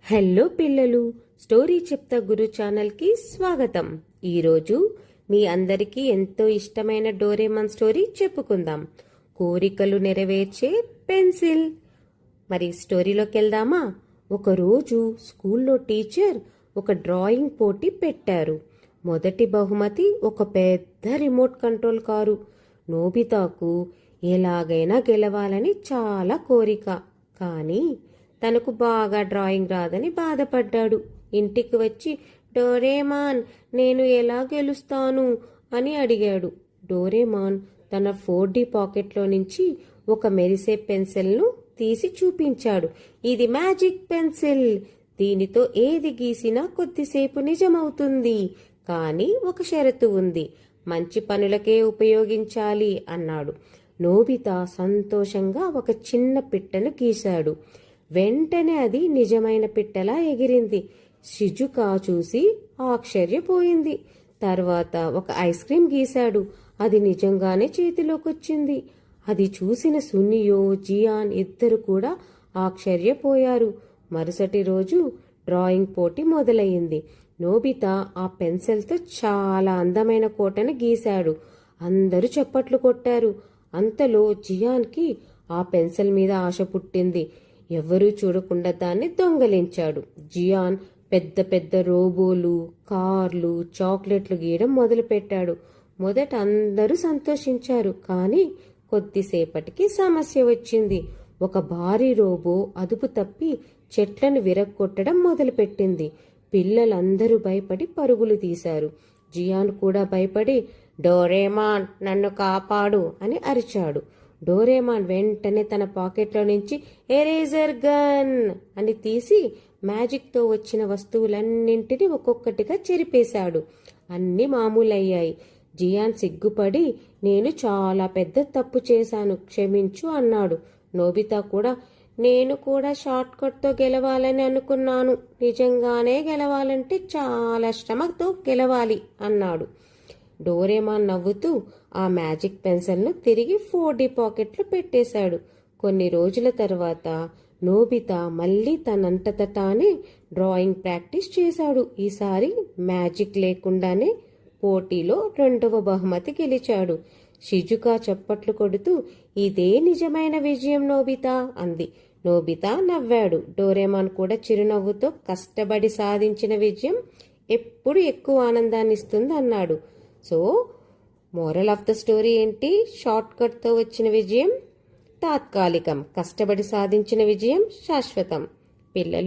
Hello పిల్లలు, story చెప్తా గురు ఛానల్కి స్వాగతం. ఈరోజు మీ అందరికీ ఎంతో ఇష్టమైన డోరేమాన్ స్టోరీ చెప్పుకుందాం. కోరికలు నెరవేర్చే పెన్సిల్. మరి స్టోరీలోకి వెళ్దామా? ఒకరోజు స్కూల్లో టీచర్ ఒక డ్రాయింగ్ పోటీ పెట్టారు. మొదటి బహుమతి ఒక పెద్ద రిమోట్ కంట్రోల్ కారు. నోబితాకు ఎలాగైనా గెలవాలని చాలా కోరిక, కానీ తనకు బాగా డ్రాయింగ్ రాదని బాధపడ్డాడు. ఇంటికి వచ్చి, డోరేమాన్, నేను ఎలా గెలుస్తాను అని అడిగాడు. డోరేమాన్ తన 4D పాకెట్లో నుంచి ఒక మెరిసే పెన్సిల్ను తీసి చూపించాడు. ఇది మ్యాజిక్ పెన్సిల్. దీనితో ఏది గీసినా కొద్దిసేపు నిజమవుతుంది. కానీ ఒక షరతు ఉంది, మంచి పనులకే ఉపయోగించాలి అన్నాడు. నోబితా సంతోషంగా ఒక చిన్న పిట్టను గీశాడు. వెంటనే అది నిజమైన పిట్టలా ఎగిరింది. షిజుకా చూసి ఆశ్చర్యపోయింది. తర్వాత ఒక ఐస్ క్రీం గీశాడు. అది నిజంగానే చేతిలోకొచ్చింది. అది చూసిన సునియో, జియాన్ ఇద్దరు కూడా ఆశ్చర్యపోయారు. మరుసటి రోజు డ్రాయింగ్ పోటీ మొదలయ్యింది. నోబితా ఆ పెన్సిల్తో చాలా అందమైన కోటను గీశాడు. అందరూ చప్పట్లు కొట్టారు. అంతలో జియాన్కి ఆ పెన్సిల్ మీద ఆశ పుట్టింది. ఎవరూ చూడకుండా దాన్ని దొంగలించాడు. జియాన్ పెద్ద పెద్ద రోబోలు, కార్లు, చాక్లెట్లు గీయడం మొదలుపెట్టాడు. మొదట అందరూ సంతోషించారు, కానీ కొద్దిసేపటికి సమస్య వచ్చింది. ఒక భారీ రోబో అదుపు తప్పి చెట్లను విరగ్గొట్టడం మొదలుపెట్టింది. పిల్లలందరూ భయపడి పరుగులు తీశారు. జియాన్ కూడా భయపడి, డోరేమాన్, నన్ను కాపాడు అని అరిచాడు. డోరేమాన్ వెంటనే తన పాకెట్లో నుంచి ఎరేజర్ గన్ అని తీసి మ్యాజిక్తో వచ్చిన వస్తువులన్నింటినీ ఒక్కొక్కటిగా చెరిపేశాడు. అన్నీ మామూలయ్యాయి. జియాన్ సిగ్గుపడి, నేను చాలా పెద్ద తప్పు చేశాను, క్షమించు అన్నాడు. నోబితా కూడా, నేను కూడా షార్ట్ కట్తో గెలవాలని అనుకున్నాను. నిజంగానే గెలవాలంటే చాలా శ్రమతో గెలవాలి అన్నాడు. డోరేమాన్ నవ్వుతూ ఆ మ్యాజిక్ పెన్సిల్ను తిరిగి 4D పాకెట్లో పెట్టేశాడు. కొన్ని రోజుల తర్వాత నోబితా మళ్ళీ తనంతట తానే డ్రాయింగ్ ప్రాక్టీస్ చేశాడు. ఈసారి మ్యాజిక్ లేకుండానే పోటీలో 2వ బహుమతి గెలిచాడు. షిజుకా చప్పట్లు కొడుతూ, ఇదే నిజమైన విజయం నోబితా అంది. నోబితా నవ్వాడు. డోరేమాన్ కూడా చిరునవ్వుతో, కష్టపడి సాధించిన విజయం ఎప్పుడు ఎక్కువ ఆనందాన్ని ఇస్తుంది అన్నాడు. So moral of the story ఏంటి? షార్ట్ కట్తో వచ్చిన విజయం తాత్కాలికం, కష్టపడి సాధించిన విజయం శాశ్వతం. పిల్లలు